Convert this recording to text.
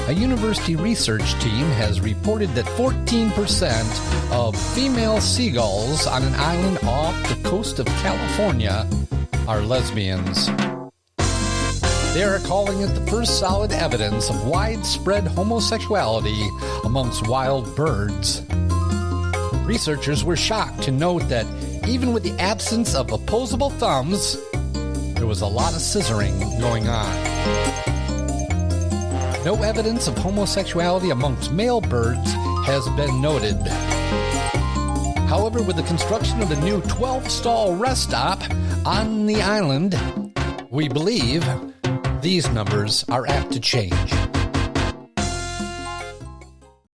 A university research team has reported that 14% of female seagulls on an island off the coast of California are lesbians. They are calling it the first solid evidence of widespread homosexuality amongst wild birds. Researchers were shocked to note that even with the absence of opposable thumbs, there was a lot of scissoring going on. No evidence of homosexuality amongst male birds has been noted. However, with the construction of the new 12-stall rest stop on the island, we believe these numbers are apt to change.